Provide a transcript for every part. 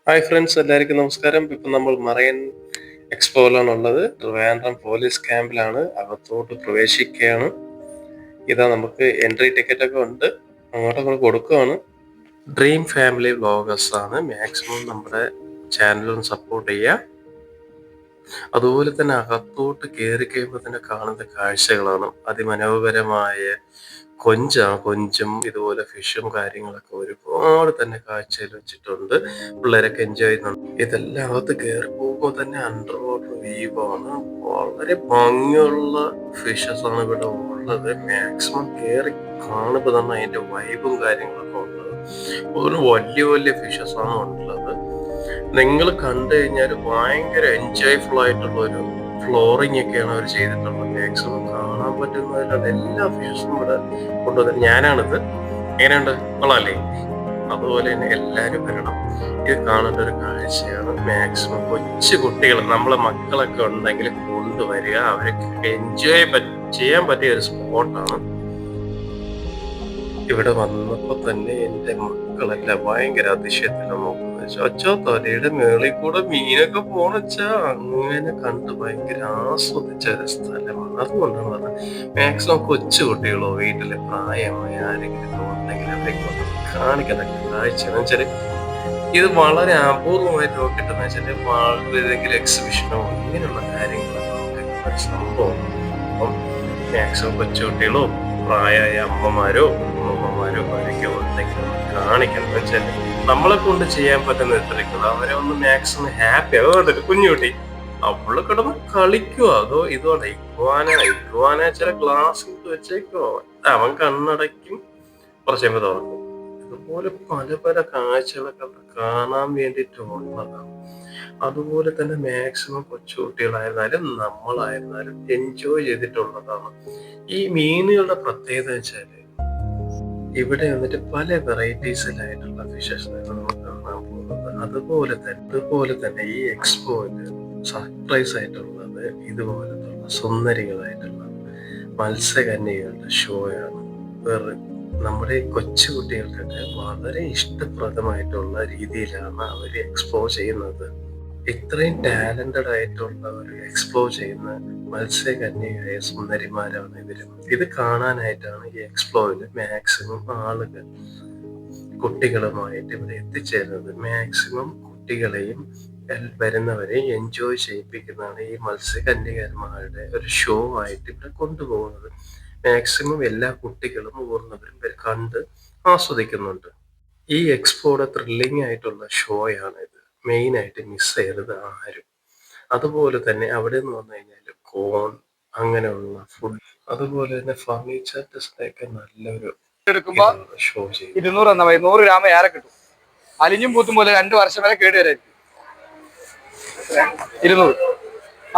Hi friends, എല്ലാവർക്കും നമസ്കാരം. ഇപ്പം നമ്മൾ മറൈൻ എക്സ്പോയിലാണുള്ളത്. ട്രിവാൻഡ്രം പോലീസ് ക്യാമ്പിലാണ്. അകത്തോട്ട് പ്രവേശിക്കുകയാണ്. ഇതാ നമുക്ക് എൻട്രി ടിക്കറ്റ് ഒക്കെ ഉണ്ട്. അങ്ങോട്ട് നമ്മൾ കൊടുക്കുകയാണ്. ഡ്രീം ഫാമിലി വ്ളോഗേഴ്സ് ആണ്. മാക്സിമം നമ്മുടെ ചാനലൊന്ന് സപ്പോർട്ട് ചെയ്യുക. അതുപോലെ തന്നെ അകത്തോട്ട് കയറി കഴിയുമ്പോൾ തന്നെ കാണുന്ന കാഴ്ചകളാണ് അതിമനോഹരമായ കൊഞ്ചും ഇതുപോലെ ഫിഷും കാര്യങ്ങളൊക്കെ ഒരുപാട് തന്നെ കാഴ്ചയിൽ വെച്ചിട്ടുണ്ട്. പിള്ളേരൊക്കെ എൻജോയ് ചെയ്യുന്നുണ്ട്. ഇതെല്ലാം അകത്ത് കയറി പോകുമ്പോൾ തന്നെ അണ്ടർ വാട്ടർ വ്യൂ ആണ്. വളരെ ഭംഗിയുള്ള ഫിഷസ് ആണ് ഇവിടെ ഉള്ളത്. മാക്സിമം കയറി കാണുമ്പോൾ തന്നെ അതിന്റെ വൈബും കാര്യങ്ങളൊക്കെ ഉള്ളത്. ഒരു വലിയ വലിയ ഫിഷസ് ആണ് ഉള്ളത്. നിങ്ങൾ കണ്ടു കഴിഞ്ഞാൽ ഭയങ്കര എൻജോയ്ഫുൾ ആയിട്ടുള്ള ഒരു ഫ്ലോറിംഗ് ഒക്കെയാണ് അവർ ചെയ്തിട്ടുള്ളത്. മാക്സിമം കാണാൻ പറ്റുന്നതിൽ എല്ലാ ഫിഷസും ഇവിടെ കൊണ്ടുവന്നത്. ഞാനാണിത്. എങ്ങനെയുണ്ട്? കൊള്ളാല്ലേ? അതുപോലെ തന്നെ എല്ലാവരും വരണം. ഇത് കാണേണ്ട ഒരു കാഴ്ചയാണ്. മാക്സിമം കൊച്ചു കുട്ടികൾ, നമ്മളെ മക്കളൊക്കെ ഉണ്ടെങ്കിൽ കൊണ്ടുവരിക. അവരൊക്കെ എൻജോയ് ചെയ്യാൻ പറ്റിയ ഒരു സ്പോട്ടാണ്. ഇവിടെ വന്നപ്പോ തന്നെ എന്റെ മക്കളെല്ലാം ഭയങ്കര അതിശയത്തിലാണ് നോക്കുന്നത്. അച്ഛാ, തലയുടെ മേളിൽ കൂടെ മീനൊക്കെ പോണച്ചാ, അങ്ങനെ കണ്ട് ഭയങ്കര ആസ്വദിച്ച ഒരു സ്ഥലമാണ്. അതുകൊണ്ടാണ് പറഞ്ഞത് മാക്സിമം കൊച്ചു കുട്ടികളോ വീട്ടിലെ പ്രായമായ ആരെങ്കിലും ഉണ്ടെങ്കിൽ അവരൊക്കെ കാണിക്കുന്ന കാഴ്ച എന്ന് വെച്ചാല് ഇത് വളരെ അപൂർവമായിട്ട് നോക്കിട്ടെന്ന് വെച്ചാല് വളരെ ഏതെങ്കിലും എക്സിബിഷനോ ഇങ്ങനെയുള്ള കാര്യങ്ങളൊക്കെ നോക്കുന്ന ഒരു സംഭവം. അപ്പം മാക്സിമം കൊച്ചുകുട്ടികളോ പ്രായമായ അമ്മമാരോ അമ്മമാരോ ആരൊക്കെ ഉണ്ടെങ്കിൽ കാണിക്കണം. എന്ന് വെച്ചാൽ നമ്മളെ കൊണ്ട് ചെയ്യാൻ പറ്റുന്ന എത്രയ്ക്കുള്ള അവരെ ഒന്ന് മാക്സിമം ഹാപ്പി ആകും. കുഞ്ഞുകുട്ടി അവള് കിടന്ന് കളിക്കുവോ അതോ ഇതോടെ ഇക്കുവാന ചില ഗ്ലാസ് ഇട്ട് വെച്ചേക്കോ, അവൻ കണ്ണടയ്ക്കും, കുറച്ച് കഴിയുമ്പോൾ തുറക്കും. ഇതുപോലെ പല പല കാഴ്ചകളൊക്കെ കാണാൻ വേണ്ടിയിട്ടുള്ളതാണ്. അതുപോലെ തന്നെ മാക്സിമം കൊച്ചുകുട്ടികളായിരുന്നാലും നമ്മളായിരുന്നാലും എൻജോയ് ചെയ്തിട്ടുള്ളതാണ്. ഈ മീനുകളുടെ പ്രത്യേകത വെച്ചാല് ഇവിടെ വന്നിട്ട് പല വെറൈറ്റീസിലായിട്ടുള്ള ഫിഷസ് നമുക്ക് കാണാൻ പോകുന്നത്. അതുപോലെ തന്നെ ഈ എക്സ്പോയില് സർപ്രൈസ് ആയിട്ടുള്ളത് ഇതുപോലത്തുള്ള സുന്ദരികളായിട്ടുള്ള മത്സ്യകന്യകളുടെ ഷോയാണ്. വേറെ നമ്മുടെ കൊച്ചു കുട്ടികൾക്കൊക്കെ വളരെ ഇഷ്ടപ്രദമായിട്ടുള്ള രീതിയിലാണ് അവർ എക്സ്പ്ലോർ ചെയ്യുന്നത്. ഇത്രയും ടാലന്റഡ് ആയിട്ടുള്ള ഒരു എക്സ്പ്ലോർ ചെയ്യുന്ന മത്സ്യകന്യകയായ സുന്ദരിമാരാണ് ഇവര്. ഇത് കാണാനായിട്ടാണ് ഈ എക്സ്പ്ലോറിൽ മാക്സിമം ആളുകൾ കുട്ടികളുമായിട്ട് ഇവിടെ എത്തിച്ചേരുന്നത്. മാക്സിമം കുട്ടികളെയും വരുന്നവരെയും എൻജോയ് ചെയ്യിപ്പിക്കുന്നതാണ് ഈ മത്സ്യകന്യകന്മാരുടെ ഒരു ഷോ ആയിട്ട് ഇവിടെ കൊണ്ടുപോകുന്നത്. മാക്സിമം എല്ലാ കുട്ടികളും ഊർന്നവരും കണ്ട് ആസ്വദിക്കുന്നുണ്ട്. ഈ എക്സ്പോയുടെ ത്രില്ലിംഗ് ആയിട്ടുള്ള ഷോയാണ് ഇത്. മെയിൻ ആയിട്ട് മിസ് ചെയ്യരുത് ആരും. അതുപോലെ തന്നെ അവിടെ നിന്ന് വന്നു കഴിഞ്ഞാൽ കോൺ അങ്ങനെയുള്ള ഫുഡ്, അതുപോലെ തന്നെ ഫർണിച്ചർ ടെസ്റ്റൊക്കെ നല്ലൊരു എടുക്കുമ്പോ ഷോ ചെയ്യും. 200 തന്നാ മതി, 100 ഗ്രാം ഏറെ കിട്ടും. അലിഞ്ഞും പൂത്തും പോലെ 2 വർഷം വരെ കേടുവരായിരിക്കും. 200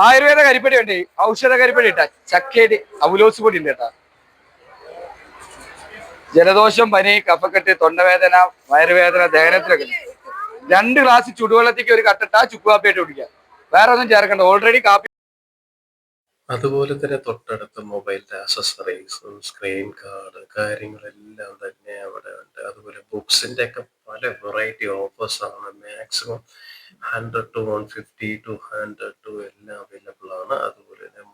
ആയുർവേദ കരിപ്പടി ഉണ്ട്, ഔഷധ കരിപ്പടി ഇട്ടാ, ചക്കേരി അവലോസ് പൊടി ഉണ്ട് കേട്ടാ. ജലദോഷം, പനി, കഫക്കെട്ട്, തൊണ്ടവേദന, വയറുവേദന, ദഹനത്തിലൊക്കെ 2 ഗ്ലാസ് ചുടുവെള്ളത്തേക്ക് ഒരു കട്ടിട്ടാ ചുക്ക് കാപ്പിയായിട്ട് കുടിക്കുക. വേറെ ഒന്നും ചേർക്കണ്ട, ഓൾറെഡി കാപ്പി. അതുപോലെ തന്നെ തൊട്ടടുത്ത് മൊബൈലിന്റെ ആക്സസറീസും സ്ക്രീൻ കാർഡ് കാര്യങ്ങളെല്ലാം തന്നെ അവിടെ ഉണ്ട്. അതുപോലെ ബുക്സിന്റെ ഒക്കെ പല വെറൈറ്റി ഓഫേഴ്സ് ആണ്. മാക്സിമം 100 to 150 to 100 എല്ലാം അവൈലബിൾ ആണ്. അതുപോലെ തന്നെ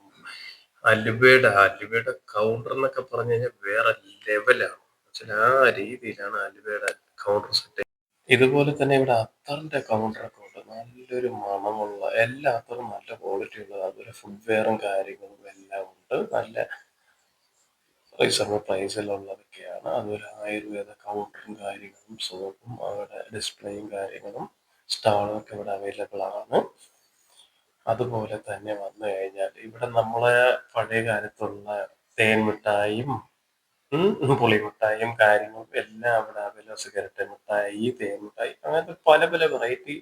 അലുവയുടെ കൗണ്ടർ എന്നൊക്കെ പറഞ്ഞു കഴിഞ്ഞാൽ വേറെ ലെവലാണ്. ആ രീതിയിലാണ് അലുവയുടെ കൗണ്ടർ സെറ്റ്. ഇതുപോലെ തന്നെ ഇവിടെ അത്തറിന്റെ കൗണ്ടറൊക്കെ ഉണ്ട്. നല്ലൊരു മണമുള്ള എല്ലാ അത്തറും നല്ല ക്വാളിറ്റി ഉള്ളത്. അതുപോലെ ഫുഡ് വെയറും കാര്യങ്ങളും എല്ലാം ഉണ്ട്. നല്ല റീസണബിൾ പ്രൈസിലുള്ളതൊക്കെയാണ്. അതുപോലെ ആയുർവേദ കൗണ്ടറും കാര്യങ്ങളും സോപ്പും അവിടെ ഡിസ്പ്ലേയും കാര്യങ്ങളും സ്റ്റാളും ഒക്കെ ഇവിടെ അവൈലബിൾ ആണ്. അതുപോലെ തന്നെ വന്നു കഴിഞ്ഞാൽ ഇവിടെ നമ്മളെ പഴയ കാലത്തുള്ള തേൻ മിഠായിയും പുളിമിഠായിയും കാര്യങ്ങളും എല്ലാം അവിടെ അവൈലബിൾ. സിഗരറ്റ് മിഠായി, തേൻ മിഠായി, അങ്ങനത്തെ പല പല വെറൈറ്റി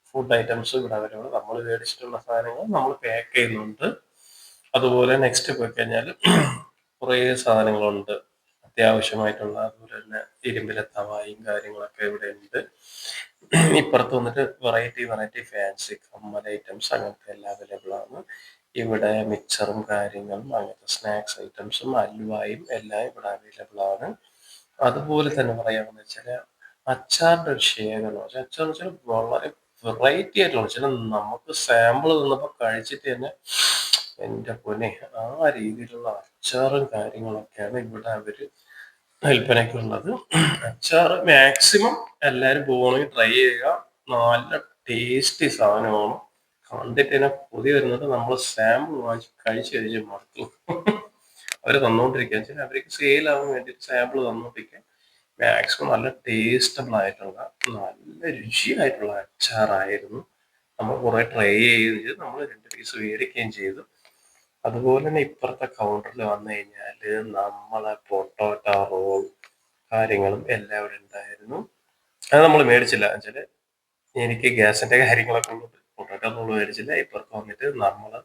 ഫുഡ് ഐറ്റംസ് ഇവിടെ അവൈലബിൾ. നമ്മൾ മേടിച്ചിട്ടുള്ള സാധനങ്ങൾ നമ്മൾ പാക്ക് ചെയ്യുന്നുണ്ട്. അതുപോലെ നെക്സ്റ്റ് പോയി കഴിഞ്ഞാൽ കുറേ സാധനങ്ങളുണ്ട് അത്യാവശ്യമായിട്ടുള്ള. അതുപോലെ തന്നെ ഇരുമ്പിലെ തവായും കാര്യങ്ങളൊക്കെ ഇവിടെ ഉണ്ട്. ഇപ്പുറത്ത് വന്നിട്ട് വെറൈറ്റി ഫാൻസി കമ്മൽ ഐറ്റംസ് അങ്ങനത്തെ എല്ലാം അവൈലബിൾ ആണ്. ഇവിടെ മിക്സറും കാര്യങ്ങളും അങ്ങനത്തെ സ്നാക്സ് ഐറ്റംസും അലുവായും എല്ലാം ഇവിടെ അവൈലബിൾ ആണ്. അതുപോലെ തന്നെ പറയാമെന്ന് വെച്ചാൽ അച്ചാറിന്റെ ഒരു ശേഖരണം. പക്ഷെ അച്ചാർ വെച്ചാൽ വളരെ വെറൈറ്റി ആയിട്ടുള്ള ചില നമുക്ക് സാമ്പിൾ തന്നപ്പോ കഴിച്ചിട്ട് തന്നെ എന്റെ പൊന്നെ ആ രീതിയിലുള്ള അച്ചാറും കാര്യങ്ങളൊക്കെയാണ് ഇവിടെ അവര് വിൽപ്പനയ്ക്കുള്ളത്. അച്ചാറ് മാക്സിമം എല്ലാരും പോകണമെങ്കിൽ ട്രൈ ചെയ്യുക. നല്ല ടേസ്റ്റി സാധനമാണ്. കണ്ടിട്ട് തന്നെ കൊതി വരുന്നത് നമ്മൾ സാമ്പിൾ വാങ്ങിച്ച് കഴിച്ച് മടുത്തു. അവര് തന്നുകൊണ്ടിരിക്കുക വെച്ചാൽ അവർക്ക് സെയിലാവാൻ വേണ്ടിയിട്ട് സാമ്പിൾ തന്നുകൊണ്ടിരിക്കുക. മാക്സിമം നല്ല ടേസ്റ്റബിൾ ആയിട്ടുള്ള നല്ല രുചിയായിട്ടുള്ള അച്ചാറായിരുന്നു. നമ്മൾ കുറെ ട്രൈ ചെയ്ത് നമ്മൾ 2 പീസ് മേടിക്കുകയും ചെയ്തു. അതുപോലെ തന്നെ ഇപ്പുറത്തെ കൗണ്ടറിൽ വന്നു കഴിഞ്ഞാല് നമ്മളെ പൊട്ടോറ്റ റോൾ കാര്യങ്ങളും എല്ലാം ഇവിടെ ഉണ്ടായിരുന്നു. അത് നമ്മൾ മേടിച്ചില്ല എന്നുവെച്ചാല് എനിക്ക് ഗ്യാസിന്റെ കാര്യങ്ങളൊക്കെ ഉള്ളത് പൊട്ടോറ്റ റോൾ മേടിച്ചില്ല. ഇപ്പുറത്ത് വന്നിട്ട് നമ്മള്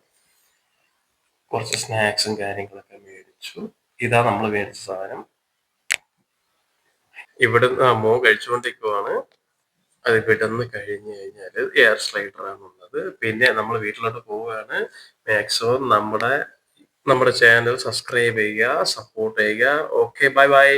കുറച്ച് സ്നാക്സും കാര്യങ്ങളൊക്കെ മേടിച്ചു. ഇതാ നമ്മൾ മേടിച്ച സാധനം. ഇവിടെ മോൻ കഴിച്ചുകൊണ്ടിരിക്കുവാണ്. അത് വിടന്ന് കഴിഞ്ഞ് കഴിഞ്ഞാല് എയർ സ്ലൈഡറാണ് ഉള്ളത്. പിന്നെ നമ്മൾ വീട്ടിലോട്ട് പോവുകയാണ്. മാക്സിമം നമ്മുടെ ചാനൽ സബ്സ്ക്രൈബ് ചെയ്യുക, സപ്പോർട്ട് ചെയ്യുക. Okay, bye bye.